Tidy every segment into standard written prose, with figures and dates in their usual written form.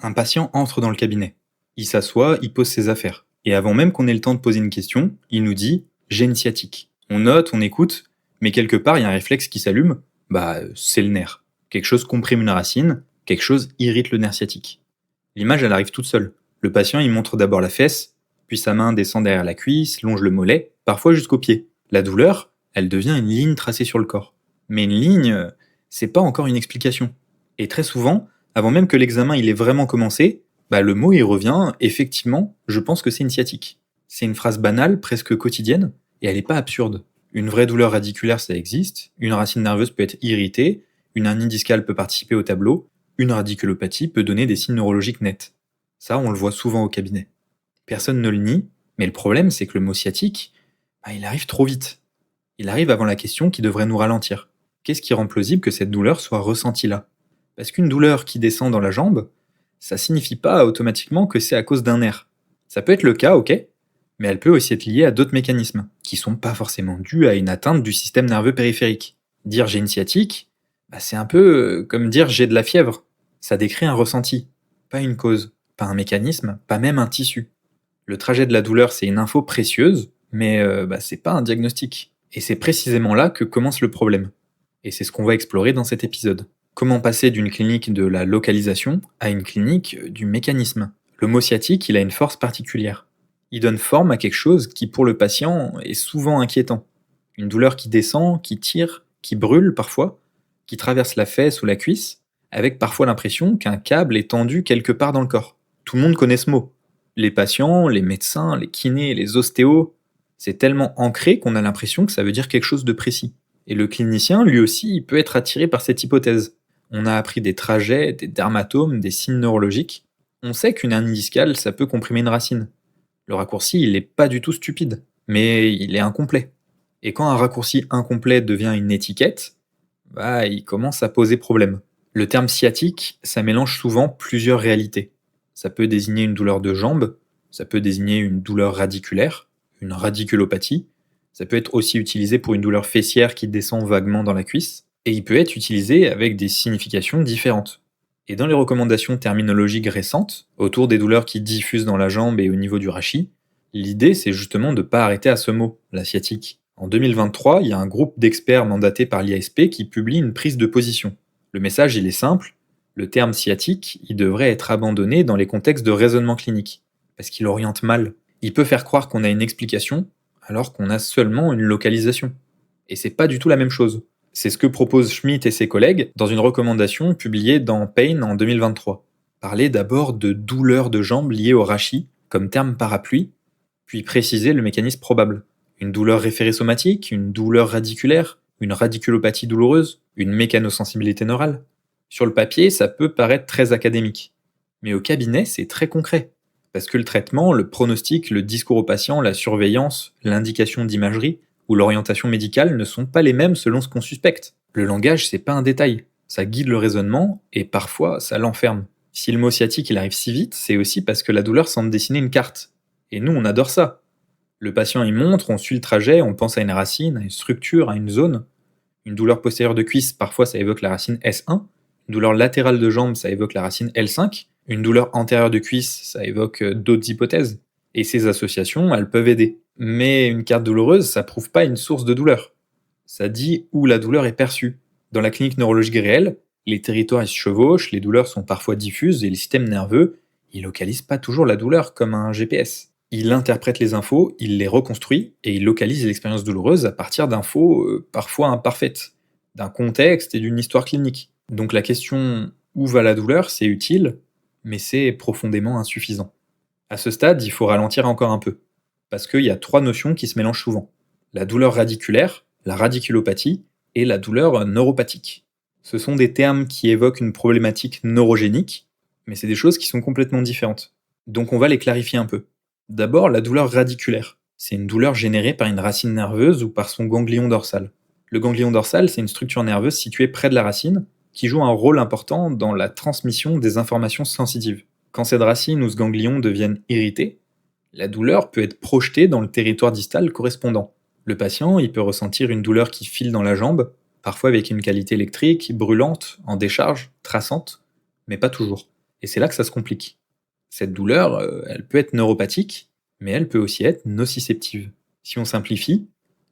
Un patient entre dans le cabinet. Il s'assoit, il pose ses affaires. Et avant même qu'on ait le temps de poser une question, il nous dit j'ai une sciatique. On note, on écoute, mais quelque part il y a un réflexe qui s'allume, c'est le nerf. Quelque chose comprime une racine, quelque chose irrite le nerf sciatique. L'image elle arrive toute seule. Le patient il montre d'abord la fesse, puis sa main descend derrière la cuisse, longe le mollet, parfois jusqu'au pied. La douleur, elle devient une ligne tracée sur le corps. Mais une ligne, c'est pas encore une explication. Et très souvent, avant même que l'examen il ait vraiment commencé, le mot il revient, effectivement, je pense que c'est une sciatique. C'est une phrase banale, presque quotidienne, et elle n'est pas absurde. Une vraie douleur radiculaire, ça existe, une racine nerveuse peut être irritée, une hernie discale peut participer au tableau, une radiculopathie peut donner des signes neurologiques nets. Ça, on le voit souvent au cabinet. Personne ne le nie, mais le problème, c'est que le mot sciatique, il arrive trop vite. Il arrive avant la question qui devrait nous ralentir. Qu'est-ce qui rend plausible que cette douleur soit ressentie là? Parce qu'une douleur qui descend dans la jambe, ça signifie pas automatiquement que c'est à cause d'un nerf. Ça peut être le cas, ok, mais elle peut aussi être liée à d'autres mécanismes, qui sont pas forcément dus à une atteinte du système nerveux périphérique. Dire j'ai une sciatique, c'est un peu comme dire j'ai de la fièvre. Ça décrit un ressenti, pas une cause, pas un mécanisme, pas même un tissu. Le trajet de la douleur, c'est une info précieuse, mais c'est pas un diagnostic. Et c'est précisément là que commence le problème. Et c'est ce qu'on va explorer dans cet épisode. Comment passer d'une clinique de la localisation à une clinique du mécanisme? Le mot sciatique, il a une force particulière. Il donne forme à quelque chose qui, pour le patient, est souvent inquiétant. Une douleur qui descend, qui tire, qui brûle parfois, qui traverse la fesse ou la cuisse, avec parfois l'impression qu'un câble est tendu quelque part dans le corps. Tout le monde connaît ce mot. Les patients, les médecins, les kinés, les ostéos, c'est tellement ancré qu'on a l'impression que ça veut dire quelque chose de précis. Et le clinicien, lui aussi, il peut être attiré par cette hypothèse. On a appris des trajets, des dermatomes, des signes neurologiques. On sait qu'une hernie discale, ça peut comprimer une racine. Le raccourci, il n'est pas du tout stupide, mais il est incomplet. Et quand un raccourci incomplet devient une étiquette, il commence à poser problème. Le terme sciatique, ça mélange souvent plusieurs réalités. Ça peut désigner une douleur de jambe, ça peut désigner une douleur radiculaire, une radiculopathie, ça peut être aussi utilisé pour une douleur fessière qui descend vaguement dans la cuisse, et il peut être utilisé avec des significations différentes. Et dans les recommandations terminologiques récentes, autour des douleurs qui diffusent dans la jambe et au niveau du rachis, l'idée c'est justement de ne pas arrêter à ce mot, la sciatique. En 2023, il y a un groupe d'experts mandatés par l'IASP qui publie une prise de position. Le message il est simple, le terme sciatique, il devrait être abandonné dans les contextes de raisonnement clinique, parce qu'il oriente mal. Il peut faire croire qu'on a une explication, alors qu'on a seulement une localisation. Et c'est pas du tout la même chose. C'est ce que proposent Schmidt et ses collègues dans une recommandation publiée dans Pain en 2023. Parler d'abord de douleur de jambe liée au rachis, comme terme parapluie, puis préciser le mécanisme probable. Une douleur référée somatique, une douleur radiculaire, une radiculopathie douloureuse, une mécanosensibilité neurale. Sur le papier, ça peut paraître très académique. Mais au cabinet, c'est très concret. Parce que le traitement, le pronostic, le discours au patient, la surveillance, l'indication d'imagerie ou l'orientation médicale ne sont pas les mêmes selon ce qu'on suspecte. Le langage, c'est pas un détail. Ça guide le raisonnement et parfois ça l'enferme. Si le mot sciatique il arrive si vite, c'est aussi parce que la douleur semble dessiner une carte. Et nous, on adore ça. Le patient il montre, on suit le trajet, on pense à une racine, à une structure, à une zone. Une douleur postérieure de cuisse, parfois ça évoque la racine S1. Une douleur latérale de jambe, ça évoque la racine L5. Une douleur antérieure de cuisse, ça évoque d'autres hypothèses. Et ces associations, elles peuvent aider. Mais une carte douloureuse, ça prouve pas une source de douleur. Ça dit où la douleur est perçue. Dans la clinique neurologique réelle, les territoires ils se chevauchent, les douleurs sont parfois diffuses et le système nerveux, il localise pas toujours la douleur comme un GPS. Il interprète les infos, il les reconstruit et il localise l'expérience douloureuse à partir d'infos parfois imparfaites, d'un contexte et d'une histoire clinique. Donc la question où va la douleur, c'est utile, mais c'est profondément insuffisant. À ce stade, il faut ralentir encore un peu, parce qu'il y a trois notions qui se mélangent souvent. La douleur radiculaire, la radiculopathie et la douleur neuropathique. Ce sont des termes qui évoquent une problématique neurogénique, mais c'est des choses qui sont complètement différentes. Donc on va les clarifier un peu. D'abord, la douleur radiculaire. C'est une douleur générée par une racine nerveuse ou par son ganglion dorsal. Le ganglion dorsal, c'est une structure nerveuse située près de la racine, qui joue un rôle important dans la transmission des informations sensitives. Quand cette racine ou ce ganglion deviennent irrités, la douleur peut être projetée dans le territoire distal correspondant. Le patient, il peut ressentir une douleur qui file dans la jambe, parfois avec une qualité électrique, brûlante, en décharge, traçante, mais pas toujours. Et c'est là que ça se complique. Cette douleur, elle peut être neuropathique, mais elle peut aussi être nociceptive. Si on simplifie,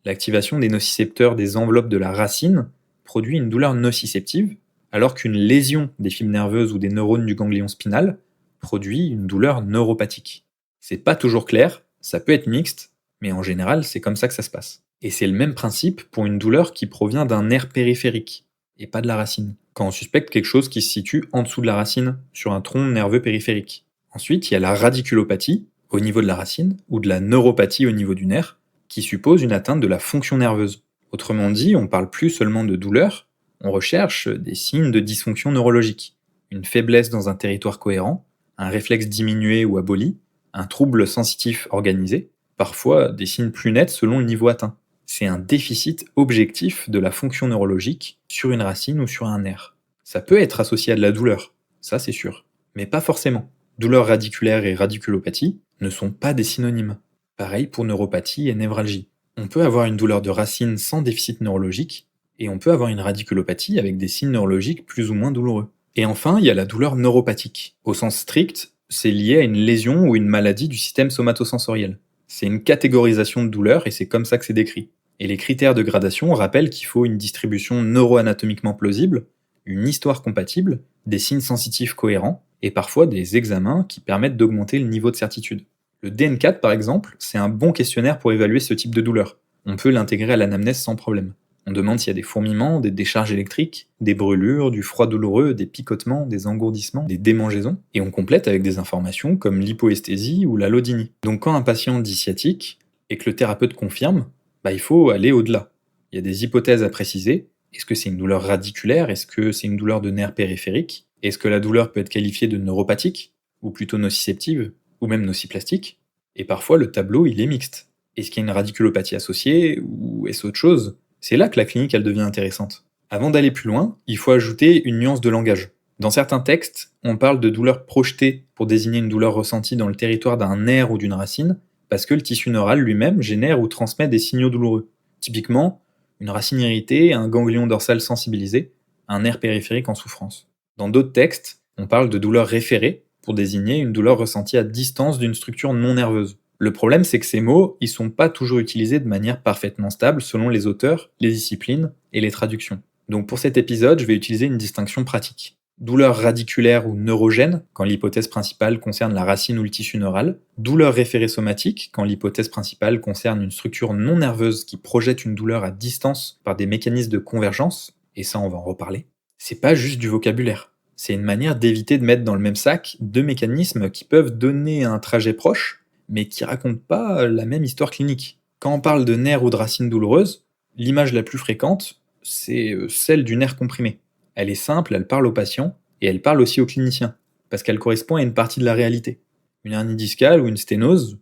l'activation des nocicepteurs des enveloppes de la racine produit une douleur nociceptive, alors qu'une lésion des fibres nerveuses ou des neurones du ganglion spinal produit une douleur neuropathique. C'est pas toujours clair, ça peut être mixte, mais en général, c'est comme ça que ça se passe. Et c'est le même principe pour une douleur qui provient d'un nerf périphérique, et pas de la racine. Quand on suspecte quelque chose qui se situe en dessous de la racine, sur un tronc nerveux périphérique. Ensuite, il y a la radiculopathie, au niveau de la racine, ou de la neuropathie au niveau du nerf, qui suppose une atteinte de la fonction nerveuse. Autrement dit, on parle plus seulement de douleur, on recherche des signes de dysfonction neurologique. Une faiblesse dans un territoire cohérent, un réflexe diminué ou aboli, un trouble sensitif organisé, parfois des signes plus nets selon le niveau atteint. C'est un déficit objectif de la fonction neurologique sur une racine ou sur un nerf. Ça peut être associé à de la douleur, ça c'est sûr, mais pas forcément. Douleur radiculaire et radiculopathie ne sont pas des synonymes. Pareil pour neuropathie et névralgie. On peut avoir une douleur de racine sans déficit neurologique, et on peut avoir une radiculopathie avec des signes neurologiques plus ou moins douloureux. Et enfin, il y a la douleur neuropathique. Au sens strict, c'est lié à une lésion ou une maladie du système somatosensoriel. C'est une catégorisation de douleur et c'est comme ça que c'est décrit. Et les critères de gradation rappellent qu'il faut une distribution neuroanatomiquement plausible, une histoire compatible, des signes sensitifs cohérents, et parfois des examens qui permettent d'augmenter le niveau de certitude. Le DN4 par exemple, c'est un bon questionnaire pour évaluer ce type de douleur. On peut l'intégrer à l'anamnèse sans problème. On demande s'il y a des fourmillements, des décharges électriques, des brûlures, du froid douloureux, des picotements, des engourdissements, des démangeaisons, et on complète avec des informations comme l'hypoesthésie ou l'allodynie. Donc quand un patient dit sciatique, et que le thérapeute confirme, il faut aller au-delà. Il y a des hypothèses à préciser. Est-ce que c'est une douleur radiculaire? Est-ce que c'est une douleur de nerf périphérique? Est-ce que la douleur peut être qualifiée de neuropathique? Ou plutôt nociceptive? Ou même nociplastique? Et parfois le tableau il est mixte. Est-ce qu'il y a une radiculopathie associée? Ou est-ce autre chose? C'est là que la clinique elle devient intéressante. Avant d'aller plus loin, il faut ajouter une nuance de langage. Dans certains textes, on parle de douleur projetée pour désigner une douleur ressentie dans le territoire d'un nerf ou d'une racine, parce que le tissu neural lui-même génère ou transmet des signaux douloureux. Typiquement, une racine irritée, un ganglion dorsal sensibilisé, un nerf périphérique en souffrance. Dans d'autres textes, on parle de douleur référée pour désigner une douleur ressentie à distance d'une structure non nerveuse. Le problème, c'est que ces mots, ils sont pas toujours utilisés de manière parfaitement stable selon les auteurs, les disciplines et les traductions. Donc pour cet épisode, je vais utiliser une distinction pratique. Douleur radiculaire ou neurogène, quand l'hypothèse principale concerne la racine ou le tissu neural. Douleur référée somatique, quand l'hypothèse principale concerne une structure non nerveuse qui projette une douleur à distance par des mécanismes de convergence, et ça on va en reparler. C'est pas juste du vocabulaire. C'est une manière d'éviter de mettre dans le même sac deux mécanismes qui peuvent donner un trajet proche, mais qui racontent pas la même histoire clinique. Quand on parle de nerf ou de racine douloureuse, l'image la plus fréquente, c'est celle du nerf comprimé. Elle est simple, elle parle au patient, et elle parle aussi au clinicien, parce qu'elle correspond à une partie de la réalité. Une hernie discale ou une sténose,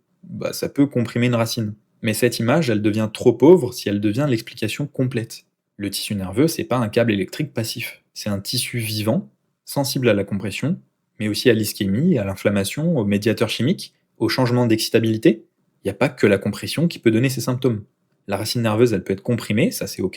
ça peut comprimer une racine. Mais cette image, elle devient trop pauvre si elle devient l'explication complète. Le tissu nerveux, c'est pas un câble électrique passif. C'est un tissu vivant, sensible à la compression, mais aussi à l'ischémie, à l'inflammation, aux médiateurs chimiques, au changement d'excitabilité. Il n'y a pas que la compression qui peut donner ces symptômes. La racine nerveuse, elle peut être comprimée, ça c'est ok,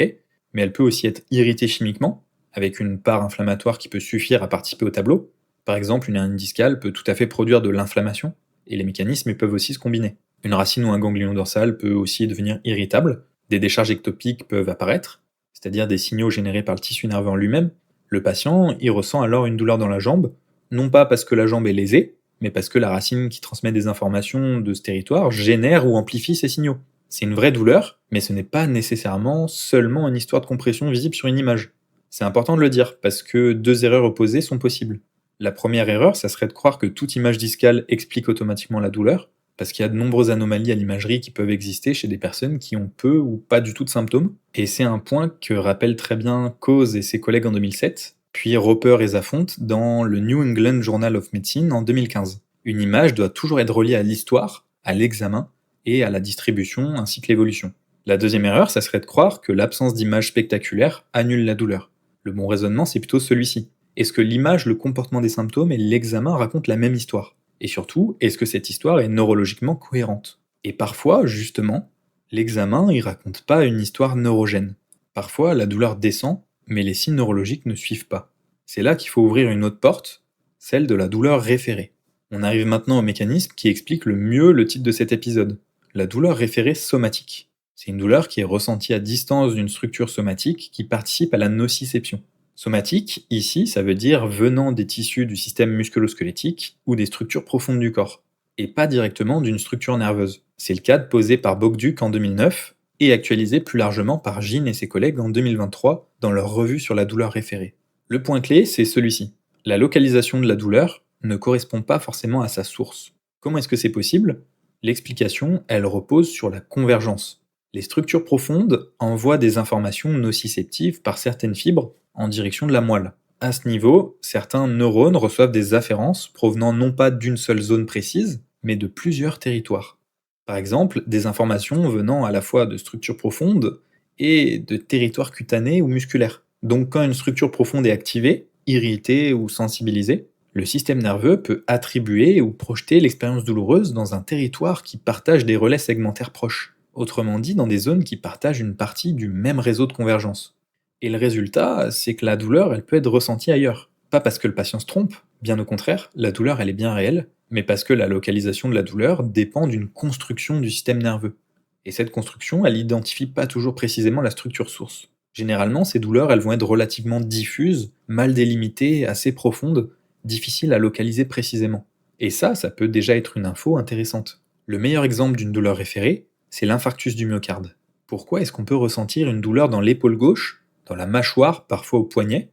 mais elle peut aussi être irritée chimiquement, avec une part inflammatoire qui peut suffire à participer au tableau. Par exemple, une hernie discale peut tout à fait produire de l'inflammation, et les mécanismes peuvent aussi se combiner. Une racine ou un ganglion dorsal peut aussi devenir irritable, des décharges ectopiques peuvent apparaître, c'est-à-dire des signaux générés par le tissu nerveux en lui-même. Le patient y ressent alors une douleur dans la jambe, non pas parce que la jambe est lésée, mais parce que la racine qui transmet des informations de ce territoire génère ou amplifie ces signaux. C'est une vraie douleur, mais ce n'est pas nécessairement seulement une histoire de compression visible sur une image. C'est important de le dire, parce que deux erreurs opposées sont possibles. La première erreur, ça serait de croire que toute image discale explique automatiquement la douleur, parce qu'il y a de nombreuses anomalies à l'imagerie qui peuvent exister chez des personnes qui ont peu ou pas du tout de symptômes, et c'est un point que rappellent très bien Coase et ses collègues en 2007, puis Roper et Zafont dans le New England Journal of Medicine en 2015. Une image doit toujours être reliée à l'histoire, à l'examen, et à la distribution ainsi que l'évolution. La deuxième erreur, ça serait de croire que l'absence d'image spectaculaire annule la douleur. Le bon raisonnement, c'est plutôt celui-ci. Est-ce que l'image, le comportement des symptômes et l'examen racontent la même histoire? Et surtout, est-ce que cette histoire est neurologiquement cohérente? Et parfois, justement, l'examen, il raconte pas une histoire neurogène. Parfois, la douleur descend, mais les signes neurologiques ne suivent pas. C'est là qu'il faut ouvrir une autre porte, celle de la douleur référée. On arrive maintenant au mécanisme qui explique le mieux le titre de cet épisode, la douleur référée somatique. C'est une douleur qui est ressentie à distance d'une structure somatique qui participe à la nociception. Somatique, ici, ça veut dire venant des tissus du système musculo-squelettique ou des structures profondes du corps, et pas directement d'une structure nerveuse. C'est le cadre posé par Bogduk en 2009 et actualisé plus largement par Gin et ses collègues en 2023 dans leur revue sur la douleur référée. Le point clé, c'est celui-ci. La localisation de la douleur ne correspond pas forcément à sa source. Comment est-ce que c'est possible? L'explication, elle repose sur la convergence. Les structures profondes envoient des informations nociceptives par certaines fibres en direction de la moelle. À ce niveau, certains neurones reçoivent des afférences provenant non pas d'une seule zone précise, mais de plusieurs territoires. Par exemple, des informations venant à la fois de structures profondes et de territoires cutanés ou musculaires. Donc quand une structure profonde est activée, irritée ou sensibilisée, le système nerveux peut attribuer ou projeter l'expérience douloureuse dans un territoire qui partage des relais segmentaires proches. Autrement dit, dans des zones qui partagent une partie du même réseau de convergence. Et le résultat, c'est que la douleur, elle peut être ressentie ailleurs. Pas parce que le patient se trompe, bien au contraire, la douleur, elle est bien réelle, mais parce que la localisation de la douleur dépend d'une construction du système nerveux. Et cette construction, elle n'identifie pas toujours précisément la structure source. Généralement, ces douleurs, elles vont être relativement diffuses, mal délimitées, assez profondes, difficiles à localiser précisément. Et ça peut déjà être une info intéressante. Le meilleur exemple d'une douleur référée, c'est l'infarctus du myocarde. Pourquoi est-ce qu'on peut ressentir une douleur dans l'épaule gauche, dans la mâchoire, parfois au poignet?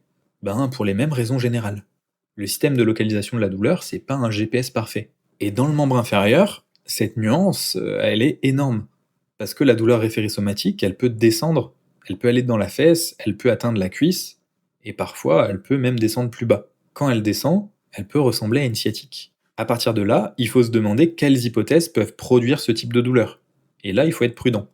Pour les mêmes raisons générales. Le système de localisation de la douleur, c'est pas un GPS parfait. Et dans le membre inférieur, cette nuance, elle est énorme. Parce que la douleur référée somatique, elle peut descendre, elle peut aller dans la fesse, elle peut atteindre la cuisse, et parfois elle peut même descendre plus bas. Quand elle descend, elle peut ressembler à une sciatique. À partir de là, il faut se demander quelles hypothèses peuvent produire ce type de douleur. Et là, il faut être prudent.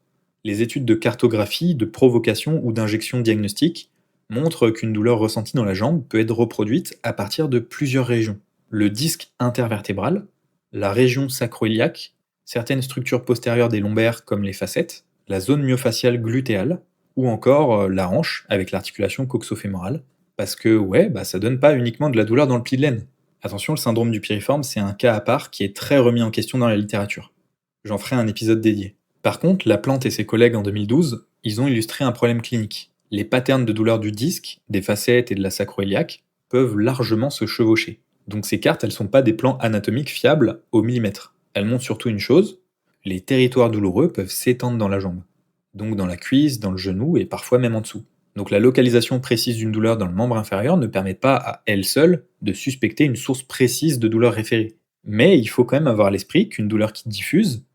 Les études de cartographie, de provocation ou d'injection diagnostique montrent qu'une douleur ressentie dans la jambe peut être reproduite à partir de plusieurs régions. Le disque intervertébral, la région sacro-iliaque, certaines structures postérieures des lombaires comme les facettes, la zone myofaciale glutéale, ou encore la hanche avec l'articulation coxofémorale, parce que ça donne pas uniquement de la douleur dans le pli de laine. Attention, le syndrome du piriforme, c'est un cas à part qui est très remis en question dans la littérature. J'en ferai un épisode dédié. Par contre, Laplante et ses collègues en 2012, ils ont illustré un problème clinique. Les patterns de douleur du disque, des facettes et de la sacro-iliaque peuvent largement se chevaucher. Donc ces cartes, elles sont pas des plans anatomiques fiables au millimètre. Elles montrent surtout une chose, les territoires douloureux peuvent s'étendre dans la jambe. Donc dans la cuisse, dans le genou et parfois même en dessous. Donc la localisation précise d'une douleur dans le membre inférieur ne permet pas à elle seule de suspecter une source précise de douleur référée. Mais il faut quand même avoir à l'esprit qu'une douleur qui diffuse,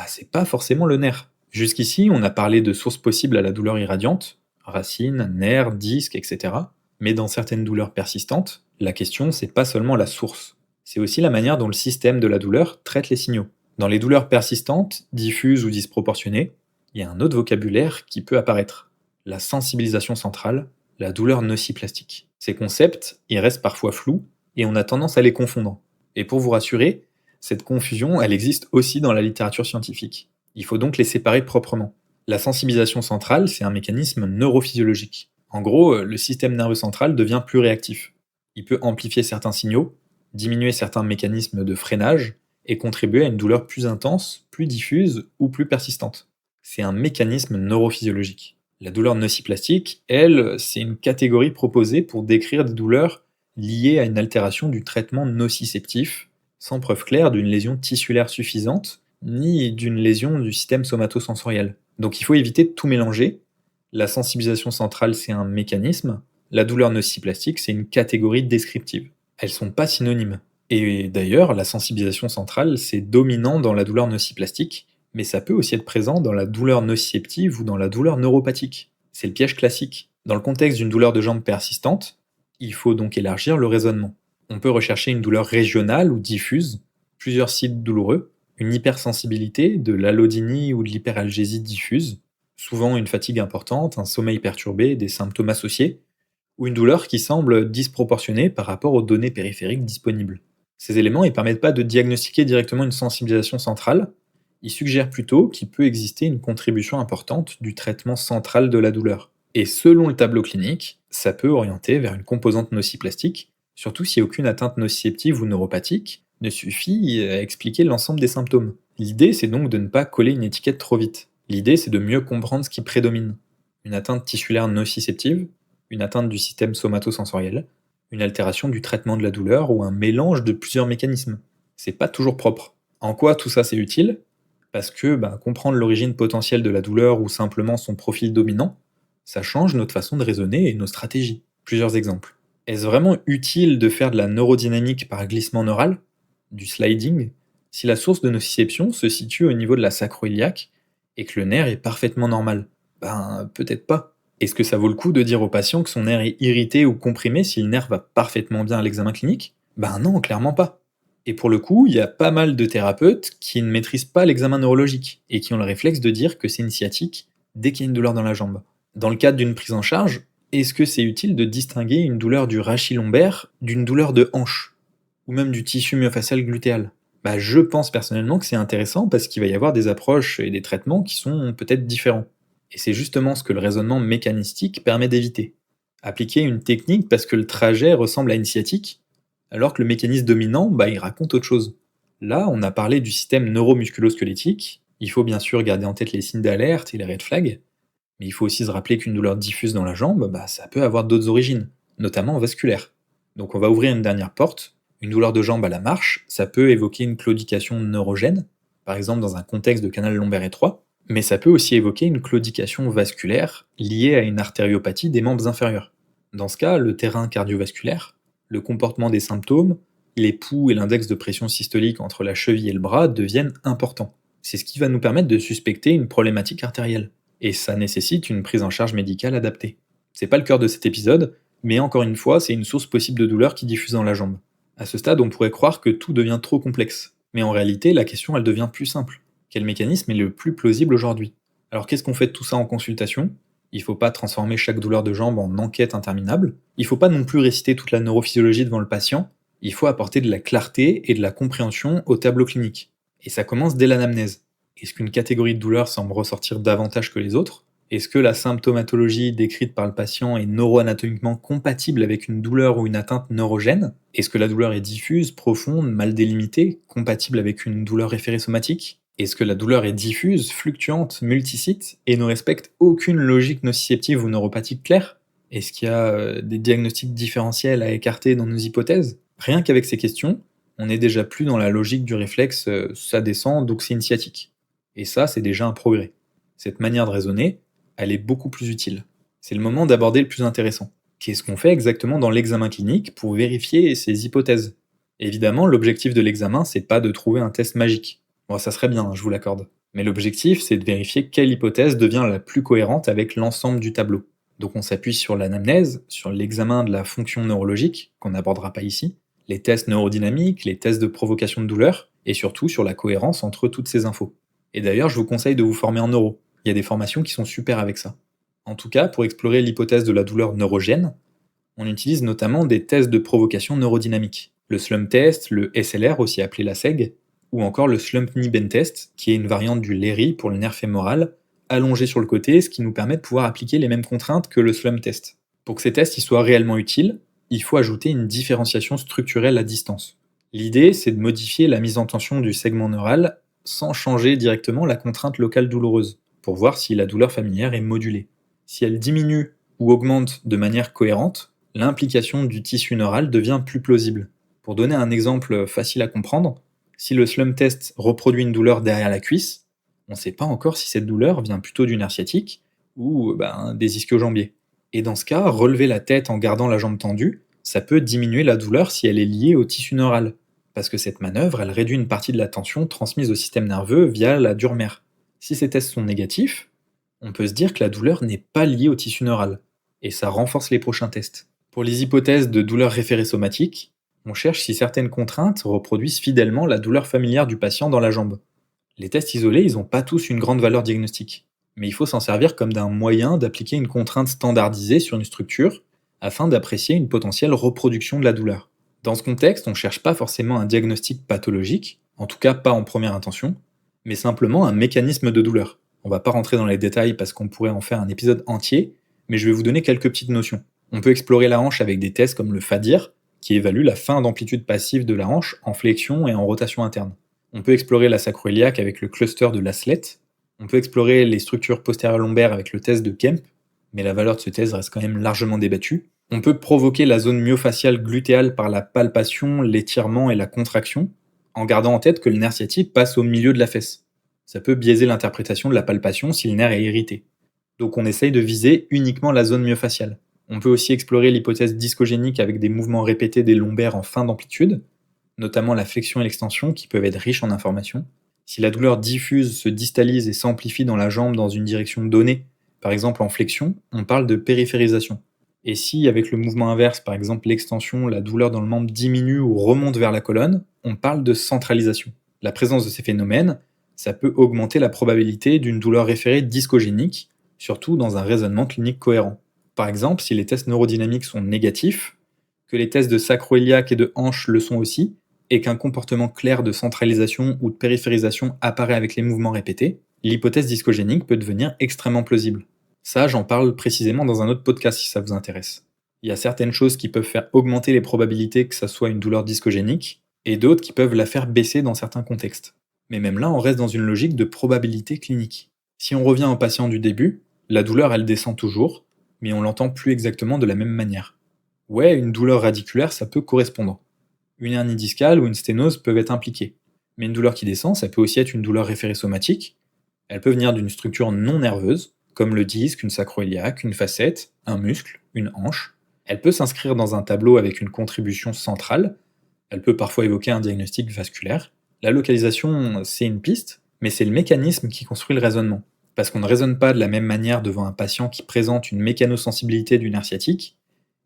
c'est pas forcément le nerf. Jusqu'ici, on a parlé de sources possibles à la douleur irradiante, racines, nerfs, disques, etc. Mais dans certaines douleurs persistantes, la question c'est pas seulement la source, c'est aussi la manière dont le système de la douleur traite les signaux. Dans les douleurs persistantes, diffuses ou disproportionnées, il y a un autre vocabulaire qui peut apparaître, la sensibilisation centrale, la douleur nociplastique. Ces concepts, ils restent parfois flous et on a tendance à les confondre. Et pour vous rassurer, cette confusion, elle existe aussi dans la littérature scientifique. Il faut donc les séparer proprement. La sensibilisation centrale, c'est un mécanisme neurophysiologique. En gros, le système nerveux central devient plus réactif. Il peut amplifier certains signaux, diminuer certains mécanismes de freinage et contribuer à une douleur plus intense, plus diffuse ou plus persistante. C'est un mécanisme neurophysiologique. La douleur nociplastique, elle, c'est une catégorie proposée pour décrire des douleurs liées à une altération du traitement nociceptif, sans preuve claire d'une lésion tissulaire suffisante, ni d'une lésion du système somatosensoriel. Donc il faut éviter de tout mélanger. La sensibilisation centrale, c'est un mécanisme. La douleur nociplastique, c'est une catégorie descriptive. Elles sont pas synonymes. Et d'ailleurs, la sensibilisation centrale, c'est dominant dans la douleur nociplastique, mais ça peut aussi être présent dans la douleur nociceptive ou dans la douleur neuropathique. C'est le piège classique. Dans le contexte d'une douleur de jambe persistante, il faut donc élargir le raisonnement. On peut rechercher une douleur régionale ou diffuse, plusieurs sites douloureux, une hypersensibilité, de l'allodynie ou de l'hyperalgésie diffuse, souvent une fatigue importante, un sommeil perturbé, des symptômes associés, ou une douleur qui semble disproportionnée par rapport aux données périphériques disponibles. Ces éléments ne permettent pas de diagnostiquer directement une sensibilisation centrale, ils suggèrent plutôt qu'il peut exister une contribution importante du traitement central de la douleur. Et selon le tableau clinique, ça peut orienter vers une composante nociplastique Surtout si aucune atteinte nociceptive ou neuropathique ne suffit à expliquer l'ensemble des symptômes. L'idée, c'est donc de ne pas coller une étiquette trop vite. L'idée, c'est de mieux comprendre ce qui prédomine. Une atteinte tissulaire nociceptive, une atteinte du système somatosensoriel, une altération du traitement de la douleur ou un mélange de plusieurs mécanismes. C'est pas toujours propre. En quoi tout ça c'est utile? Parce que comprendre l'origine potentielle de la douleur ou simplement son profil dominant, ça change notre façon de raisonner et nos stratégies. Plusieurs exemples. Est-ce vraiment utile de faire de la neurodynamique par glissement neural, du sliding, si la source de nociception se situe au niveau de la sacro-iliaque et que le nerf est parfaitement normal? Peut-être pas. Est-ce que ça vaut le coup de dire au patient que son nerf est irrité ou comprimé si le nerf va parfaitement bien à l'examen clinique? Non, clairement pas. Et pour le coup, il y a pas mal de thérapeutes qui ne maîtrisent pas l'examen neurologique et qui ont le réflexe de dire que c'est une sciatique dès qu'il y a une douleur dans la jambe. Dans le cadre d'une prise en charge, est-ce que c'est utile de distinguer une douleur du rachis lombaire d'une douleur de hanche ou même du tissu myofascial glutéal? Je pense personnellement que c'est intéressant parce qu'il va y avoir des approches et des traitements qui sont peut-être différents. Et c'est justement ce que le raisonnement mécanistique permet d'éviter. Appliquer une technique parce que le trajet ressemble à une sciatique, alors que le mécanisme dominant, il raconte autre chose. Là, on a parlé du système neuromusculo-squelettique. Il faut bien sûr garder en tête les signes d'alerte et les red flags, mais il faut aussi se rappeler qu'une douleur diffuse dans la jambe, ça peut avoir d'autres origines, notamment vasculaires. Donc on va ouvrir une dernière porte. Une douleur de jambe à la marche, ça peut évoquer une claudication neurogène, par exemple dans un contexte de canal lombaire étroit, mais ça peut aussi évoquer une claudication vasculaire liée à une artériopathie des membres inférieurs. Dans ce cas, le terrain cardiovasculaire, le comportement des symptômes, les pouls et l'index de pression systolique entre la cheville et le bras deviennent importants. C'est ce qui va nous permettre de suspecter une problématique artérielle. Et ça nécessite une prise en charge médicale adaptée. C'est pas le cœur de cet épisode, mais encore une fois, c'est une source possible de douleur qui diffuse dans la jambe. À ce stade, on pourrait croire que tout devient trop complexe. Mais en réalité, la question, elle devient plus simple. Quel mécanisme est le plus plausible aujourd'hui? Alors qu'est-ce qu'on fait de tout ça en consultation? Il faut pas transformer chaque douleur de jambe en enquête interminable. Il faut pas non plus réciter toute la neurophysiologie devant le patient. Il faut apporter de la clarté et de la compréhension au tableau clinique. Et ça commence dès l'anamnèse. Est-ce qu'une catégorie de douleurs semble ressortir davantage que les autres? Est-ce que la symptomatologie décrite par le patient est neuroanatomiquement compatible avec une douleur ou une atteinte neurogène? Est-ce que la douleur est diffuse, profonde, mal délimitée, compatible avec une douleur référée somatique? Est-ce que la douleur est diffuse, fluctuante, multisite et ne respecte aucune logique nociceptive ou neuropathique claire? Est-ce qu'il y a des diagnostics différentiels à écarter dans nos hypothèses? Rien qu'avec ces questions, on n'est déjà plus dans la logique du réflexe ça descend donc c'est une sciatique. Et ça, c'est déjà un progrès. Cette manière de raisonner, elle est beaucoup plus utile. C'est le moment d'aborder le plus intéressant. Qu'est-ce qu'on fait exactement dans l'examen clinique pour vérifier ces hypothèses? Évidemment, l'objectif de l'examen, c'est pas de trouver un test magique. Bon, ça serait bien, je vous l'accorde. Mais l'objectif, c'est de vérifier quelle hypothèse devient la plus cohérente avec l'ensemble du tableau. Donc on s'appuie sur l'anamnèse, sur l'examen de la fonction neurologique, qu'on n'abordera pas ici, les tests neurodynamiques, les tests de provocation de douleur, et surtout sur la cohérence entre toutes ces infos. Et d'ailleurs, je vous conseille de vous former en neuro. Il y a des formations qui sont super avec ça. En tout cas, pour explorer l'hypothèse de la douleur neurogène, on utilise notamment des tests de provocation neurodynamique. Le slump test, le SLR, aussi appelé la SEG, ou encore le slump knee bend test, qui est une variante du LERI pour le nerf fémoral, allongé sur le côté, ce qui nous permet de pouvoir appliquer les mêmes contraintes que le slump test. Pour que ces tests y soient réellement utiles, il faut ajouter une différenciation structurelle à distance. L'idée, c'est de modifier la mise en tension du segment neural sans changer directement la contrainte locale douloureuse, pour voir si la douleur familière est modulée. Si elle diminue ou augmente de manière cohérente, l'implication du tissu neural devient plus plausible. Pour donner un exemple facile à comprendre, si le slump test reproduit une douleur derrière la cuisse, on ne sait pas encore si cette douleur vient plutôt du nerf sciatique ou des ischio-jambiers. Et dans ce cas, relever la tête en gardant la jambe tendue, ça peut diminuer la douleur si elle est liée au tissu neural, parce que cette manœuvre, elle réduit une partie de la tension transmise au système nerveux via la dure mère. Si ces tests sont négatifs, on peut se dire que la douleur n'est pas liée au tissu neural, et ça renforce les prochains tests. Pour les hypothèses de douleur référée somatique, on cherche si certaines contraintes reproduisent fidèlement la douleur familière du patient dans la jambe. Les tests isolés, ils n'ont pas tous une grande valeur diagnostique, mais il faut s'en servir comme d'un moyen d'appliquer une contrainte standardisée sur une structure afin d'apprécier une potentielle reproduction de la douleur. Dans ce contexte, on ne cherche pas forcément un diagnostic pathologique, en tout cas pas en première intention, mais simplement un mécanisme de douleur. On va pas rentrer dans les détails parce qu'on pourrait en faire un épisode entier, mais je vais vous donner quelques petites notions. On peut explorer la hanche avec des tests comme le FADIR, qui évalue la fin d'amplitude passive de la hanche en flexion et en rotation interne. On peut explorer la sacro-iliaque avec le cluster de Laslett. On peut explorer les structures postérieures lombaires avec le test de Kemp, mais la valeur de ce test reste quand même largement débattue. On peut provoquer la zone myofaciale glutéale par la palpation, l'étirement et la contraction, en gardant en tête que le nerf sciatique passe au milieu de la fesse. Ça peut biaiser l'interprétation de la palpation si le nerf est irrité. Donc on essaye de viser uniquement la zone myofaciale. On peut aussi explorer l'hypothèse discogénique avec des mouvements répétés des lombaires en fin d'amplitude, notamment la flexion et l'extension qui peuvent être riches en informations. Si la douleur diffuse, se distalise et s'amplifie dans la jambe dans une direction donnée, par exemple en flexion, on parle de périphérisation. Et si, avec le mouvement inverse, par exemple l'extension, la douleur dans le membre diminue ou remonte vers la colonne, on parle de centralisation. La présence de ces phénomènes, ça peut augmenter la probabilité d'une douleur référée discogénique, surtout dans un raisonnement clinique cohérent. Par exemple, si les tests neurodynamiques sont négatifs, que les tests de sacro-iliaque et de hanche le sont aussi, et qu'un comportement clair de centralisation ou de périphérisation apparaît avec les mouvements répétés, l'hypothèse discogénique peut devenir extrêmement plausible. Ça, j'en parle précisément dans un autre podcast si ça vous intéresse. Il y a certaines choses qui peuvent faire augmenter les probabilités que ça soit une douleur discogénique, et d'autres qui peuvent la faire baisser dans certains contextes. Mais même là, on reste dans une logique de probabilité clinique. Si on revient au patient du début, la douleur elle descend toujours, mais on l'entend plus exactement de la même manière. Ouais, une douleur radiculaire, ça peut correspondre. Une hernie discale ou une sténose peuvent être impliquées. Mais une douleur qui descend, ça peut aussi être une douleur référée somatique. Elle peut venir d'une structure non nerveuse, comme le disque, une sacro-iliaque, une facette, un muscle, une hanche. Elle peut s'inscrire dans un tableau avec une contribution centrale. Elle peut parfois évoquer un diagnostic vasculaire. La localisation, c'est une piste, mais c'est le mécanisme qui construit le raisonnement. Parce qu'on ne raisonne pas de la même manière devant un patient qui présente une mécanosensibilité du nerf sciatique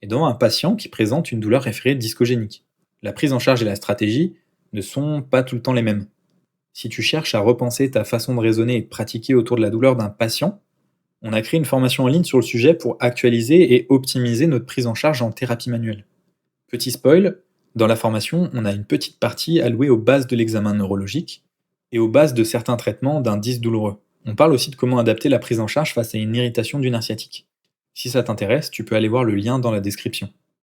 et devant un patient qui présente une douleur référée discogénique. La prise en charge et la stratégie ne sont pas tout le temps les mêmes. Si tu cherches à repenser ta façon de raisonner et de pratiquer autour de la douleur d'un patient, on a créé une formation en ligne sur le sujet pour actualiser et optimiser notre prise en charge en thérapie manuelle. Petit spoil, dans la formation, on a une petite partie allouée aux bases de l'examen neurologique et aux bases de certains traitements d'un disque douloureux. On parle aussi de comment adapter la prise en charge face à une irritation du nerf sciatique. Si ça t'intéresse, tu peux aller voir le lien dans la description.